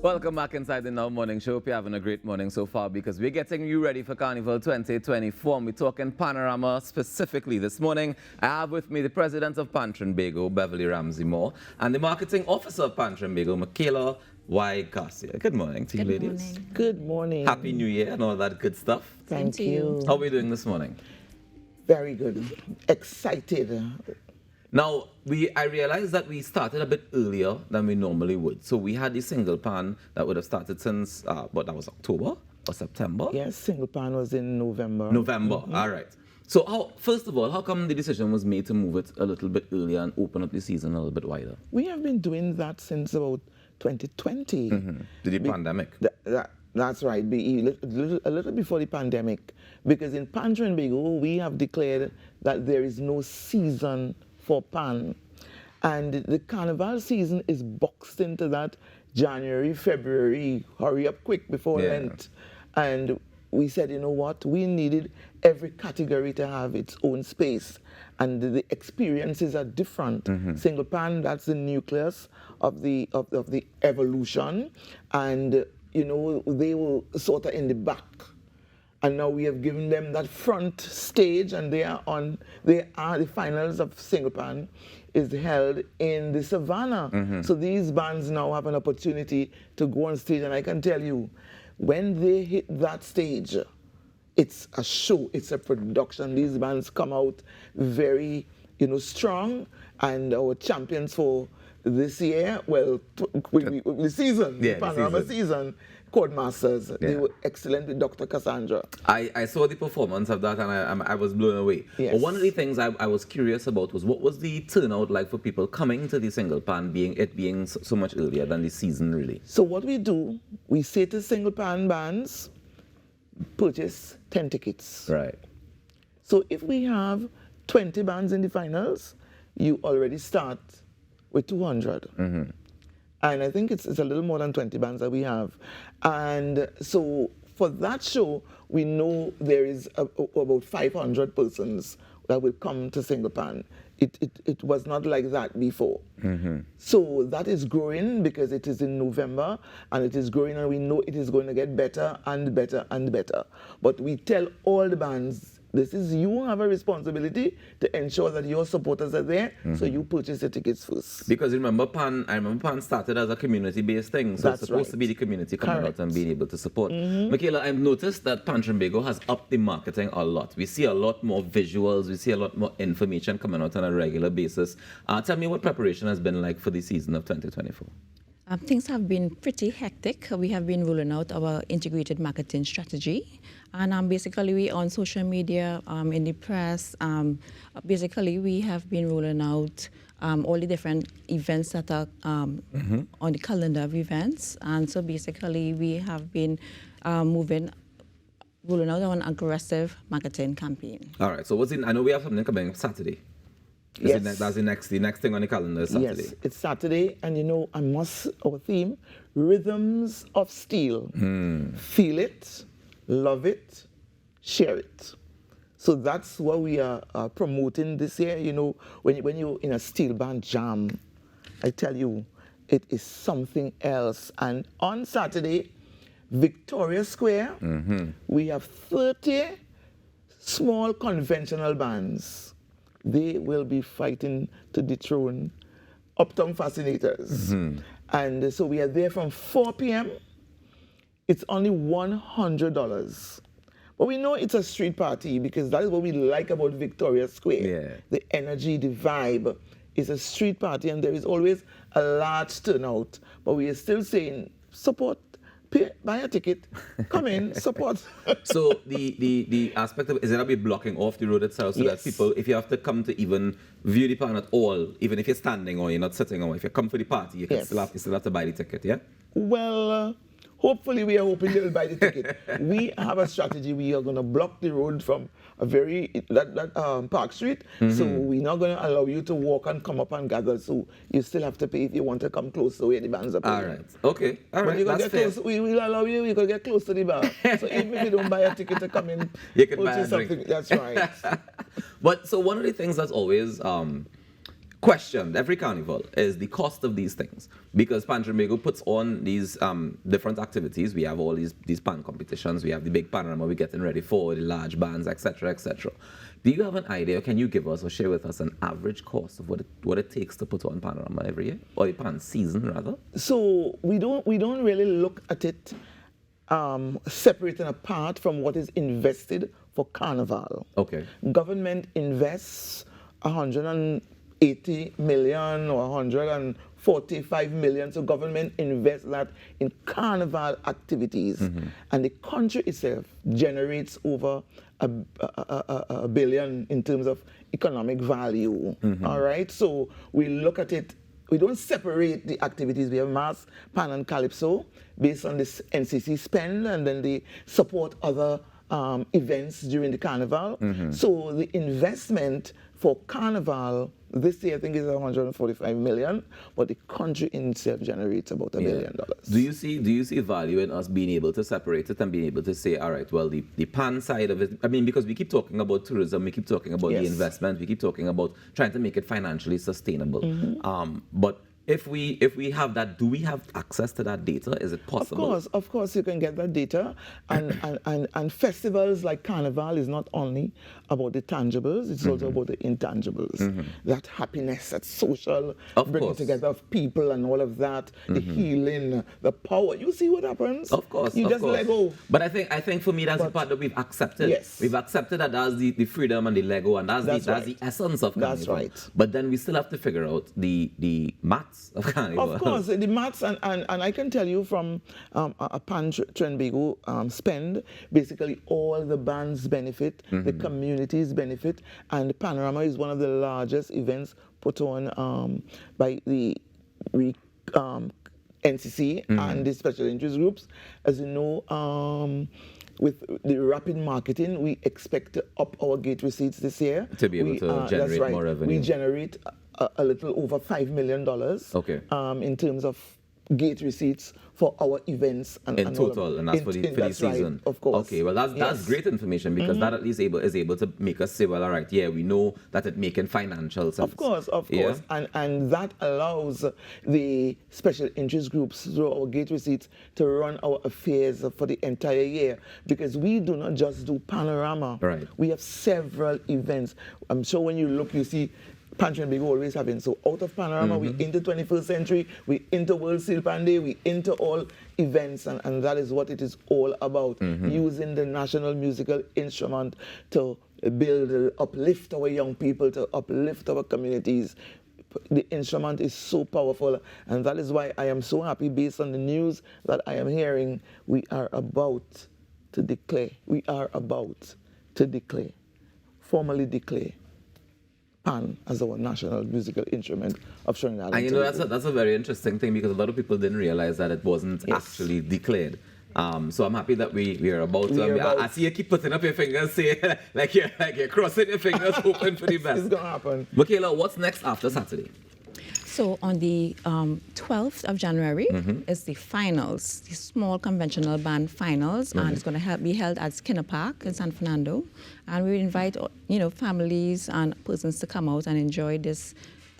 Welcome back inside the Now Morning Show. Hope you're having a great morning so far because we're getting you ready for Carnival 2024. And we're talking Panorama specifically this morning. I have with me the president of Pantrinbago, Beverley Ramsey, and the marketing officer of Pantrinbago, Michaela Y. Garcia. Good morning to you, ladies. Morning. Good morning. Happy New Year and all that good stuff. Thank you. How are we doing this morning? Very good. Excited. Now, I realized that we started a bit earlier than we normally would. So we had the single pan that would have started since, that was October or September? Yes, single pan was in November. November, all right. So first of all, how come the decision was made to move it a little bit earlier and open up the season a little bit wider? We have been doing that since about 2020. The pandemic? That's right, a little before the pandemic. Because in Pantrinbago, we have declared that there is no season for pan. And the carnival season is boxed into that January, February, hurry up quick before Lent. And we said, you know what, we needed every category to have its own space. And the experiences are different. Single pan, that's the nucleus of the evolution. And, you know, they were sort of in the back. And now we have given them that front stage, and the finals of single pan is held in the savannah. So these bands now have an opportunity to go on stage, and I can tell you, when they hit that stage, it's a show, it's a production. These bands come out very, strong, and our champions for this year, the season, the Panorama season, Codemasters, they were excellent with Dr. Cassandra. I saw the performance of that and I was blown away. Yes. But one of the things I was curious about was what was the turnout like for people coming to the single pan, being so much earlier than the season really? So what we do, we say to single pan bands, purchase 10 tickets. Right. So if we have 20 bands in the finals, you already start with 200. And I think it's a little more than 20 bands that we have. And so for that show, we know there is about 500 persons that will come to single pan. It was not like that before. So that is growing because it is in November, and it is growing, and we know it is going to get better and better and better. But we tell all the bands, you have a responsibility to ensure that your supporters are there, so you purchase the tickets first. Because I remember Pan started as a community-based thing, so it's supposed to be the community coming out and being able to support. Michaela, I've noticed that Pantrinbago has upped the marketing a lot. We see a lot more visuals, we see a lot more information coming out on a regular basis. Tell me what preparation has been like for the season of 2024. Things have been pretty hectic. We have been rolling out our integrated marketing strategy. And basically, we on social media, in the press, basically, we have been rolling out all the different events that are on the calendar of events. And so basically, we have been rolling out an aggressive marketing campaign. All right, so I know we have something coming up Saturday. Yes. That's the next thing on the calendar is Saturday. Yes, it's Saturday, and our theme, Rhythms of Steel. Feel it, love it, share it. So that's what we are promoting this year. When you're in a steel band jam, I tell you, it is something else. And on Saturday, Victoria Square, we have 30 small conventional bands. They will be fighting to dethrone Uptown Fascinators. And so we are there from 4 p.m. It's only $100. But we know it's a street party because that is what we like about Victoria Square. Yeah. The energy, the vibe. It's a street party, and there is always a large turnout. But we are still saying, support. Buy a ticket, come in, support. So the aspect of, is it be blocking off the road itself so that people, if you have to come to even view the pan at all, even if you're standing or you're not sitting, or if you come for the party, you can still have to buy the ticket, yeah? Well, hopefully we are hoping they'll buy the ticket. We have a strategy. We are going to block the road from Park Street. So we're not going to allow you to walk and come up and gather. So you still have to pay if you want to come close to where the bands are playing. All right. Okay. All right. But get close. We will allow you. You can get close to the bar. So even if you don't buy a ticket to come in, you can buy a drink. That's right. But so one of the things that's always questioned every carnival is the cost of these things, because Pantrinbago puts on these different activities. We have all these pan competitions, we have the big panorama we're getting ready for, the large bands, etc., etc. Do you have an idea, can you give us or share with us an average cost of what it takes to put on panorama every year, or the pan season rather? So we don't really look at it separating apart from what is invested for carnival. Okay. Government invests 180 million or 145 million. So government invests that in carnival activities. And the country itself generates over a billion in terms of economic value. All right. So we look at it. We don't separate the activities. We have mass, pan, and calypso based on this NCC spend, and then they support other events during the carnival. So the investment for carnival this year, I think, is 145 million, but the country in itself generates about $1 billion. Do you see value in us being able to separate it and being able to say, all right, well, the pan side of it, I mean, because we keep talking about tourism, we keep talking about the investment, we keep talking about trying to make it financially sustainable. But if we have that, do we have access to that data? Is it possible? Of course, you can get that data. And festivals like Carnival is not only about the tangibles, it's also about the intangibles. That happiness, that social bringing together of people and all of that, the healing, the power. You see what happens? Of course. You just let go. But I think for me, that's the part that we've accepted. Yes. We've accepted that that's the freedom and the Lego, and that's the essence of Carnival. That's right. But then we still have to figure out the maths of Carnival. Of course, the maths, and I can tell you from a Pantrinbago spend, basically all the bands benefit, the communities benefit, and Panorama is one of the largest events put on by the NCC and the special interest groups. As you know, with the rapid marketing, we expect to up our gate receipts this year. To be able to generate more revenue. We generate a little over $5 million in terms of gate receipts for our events. In total, and that's for the season. Right, of course. Okay, well, that's great information, because that at least is able to make us say, well, all right, yeah, we know that it's making financial sense. Of course. And that allows the special interest groups through our gate receipts to run our affairs for the entire year, because we do not just do Panorama. Right. We have several events. I'm sure when you look, you see Pantrinbago always having. So out of Panorama, we into 21st century, we into World Steel Pan Day, we into all events, and that is what it is all about. Using the national musical instrument to build, uplift our young people, to uplift our communities. The instrument is so powerful, and that is why I am so happy, based on the news that I am hearing, we are about to declare, formally declare pan as our national musical instrument of Trinidad. And you know, that's a very interesting thing, because a lot of people didn't realize that it wasn't actually declared. So I'm happy that we are about to. I see you keep putting up your fingers, say like you're crossing your fingers, hoping for the best. It's gonna happen. Michaela, what's next after Saturday? So on the 12th of January is the finals, the small conventional band finals, and it's going to be held at Skinner Park in San Fernando. And we invite families and persons to come out and enjoy this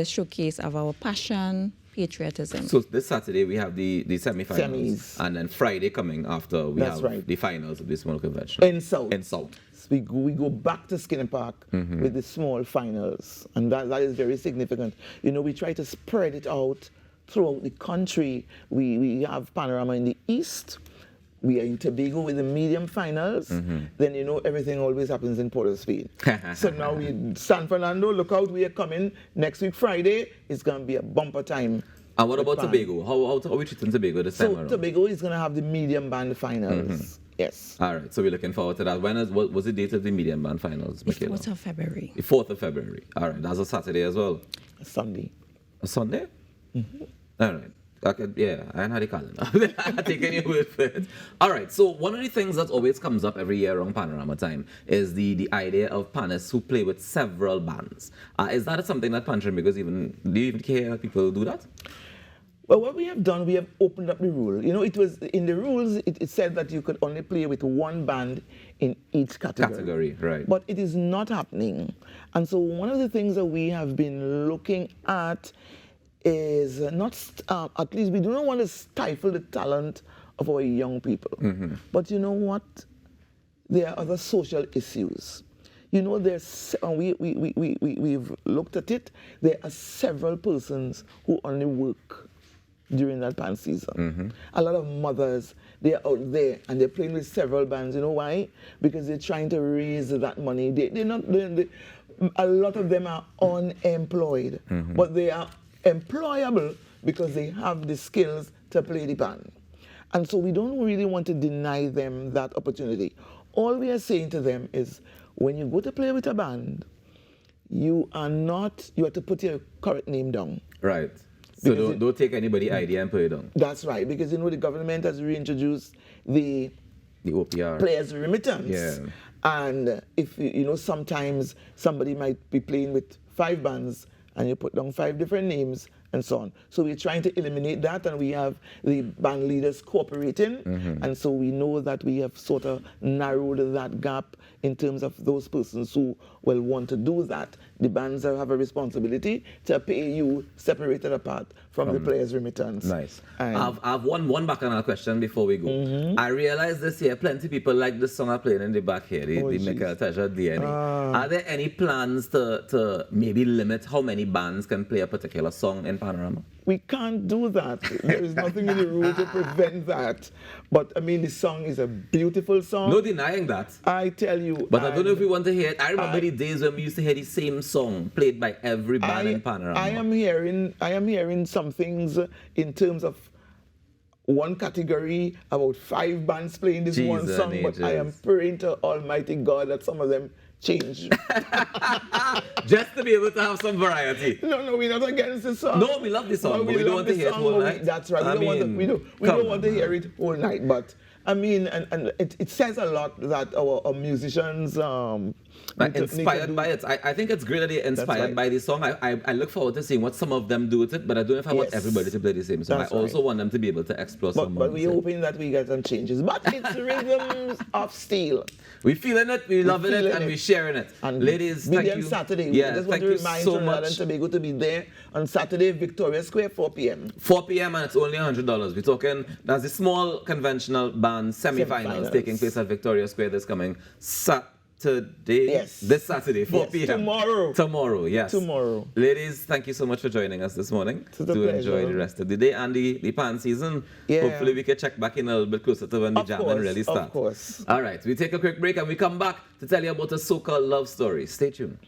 showcase of our passion, patriotism. So this Saturday we have the semi-finals, and then Friday coming after we have the finals of the small convention. In South. We go back to Skinner Park with the small finals, and that is very significant. You know, we try to spread it out throughout the country. We have Panorama in the east. We are in Tobago with the medium finals. Then, you know, everything always happens in Port of Spain. So now we in San Fernando, look out, we are coming next week Friday. It's going to be a bumper time. And what about Tobago? How are we treating Tobago this time around? Tobago is going to have the medium band finals. Yes. All right, so we're looking forward to that. What was the date of the medium band finals, Michaela? The 4th of February. The 4th of February. All right, that's a Saturday as well. A Sunday. A Sunday? All right. I ain't had the calendar. I take any word for it. All right, so one of the things that always comes up every year around Panorama time is the idea of panists who play with several bands. Is that something that Pantrinbago do you even care that people do that? Well, what we have done, we have opened up the rule. You know, it was in the rules, it said that you could only play with one band in each category. Right. But it is not happening. And so one of the things that we have been looking at is not, at least we do not want to stifle the talent of our young people. But you know what? There are other social issues. You know, we've looked at it. There are several persons who only work during that band season. A lot of mothers, they're out there and they're playing with several bands. You know why? Because they're trying to raise that money. A lot of them are unemployed, but they are employable because they have the skills to play the band. And so we don't really want to deny them that opportunity. All we are saying to them is, when you go to play with a band, you have to put your correct name down. Right. So don't take anybody's idea and put it down. That's right, because you know the government has reintroduced the OPR. Players remittance. Yeah. And if you know, sometimes somebody might be playing with 5 bands and you put down 5 different names and so on. So we're trying to eliminate that, and we have the band leaders cooperating, and so we know that we have sort of narrowed that gap in terms of those persons who will want to do that. The bands have a responsibility to pay you separated apart from the players' remittance. Nice. I've one bacchanal question before we go. I realize this year plenty people like the song I'm playing in the back here, the Michael Teja DNA. Are there any plans to maybe limit how many bands can play a particular song in Panorama? We can't do that. There is nothing in the rule to prevent that. But I mean, the song is a beautiful song. No denying that. I tell you. But I don't know if we want to hear it. I remember the days when we used to hear the same song played by every band in Panorama. I am hearing some things in terms of one category, about 5 bands playing this one song, but I am praying to Almighty God that some of them change. Just to be able to have some variety. No, we're not against the song. No, we love the song, but we don't want to hear it whole night. That's right. We don't want to hear it whole night. But I mean, and it says a lot that our musicians inspired by it. I think it's great that they're inspired by this song. I look forward to seeing what some of them do with it, but I don't know if I want everybody to play the same song. I also want them to be able to explore some more. But we're hoping that we get some changes. But it's rhythms of steel. We're feeling it, we're loving it, and we're sharing it. And ladies, thank you. Saturday. Yeah, we just want to remind Trinidad and Tobago to be there on Saturday, Victoria Square, 4 p.m. 4 p.m. and it's only $100. We're talking, that's the small conventional band semi-finals taking place at Victoria Square this coming Saturday. Yes. This Saturday, 4 p.m. Tomorrow, yes. Tomorrow. Ladies, thank you so much for joining us this morning to enjoy the rest of the day and the pan season. Yeah. Hopefully we can check back in a little bit closer to when the jamming really starts. Of course. All right, we take a quick break and we come back to tell you about a so-called love story. Stay tuned.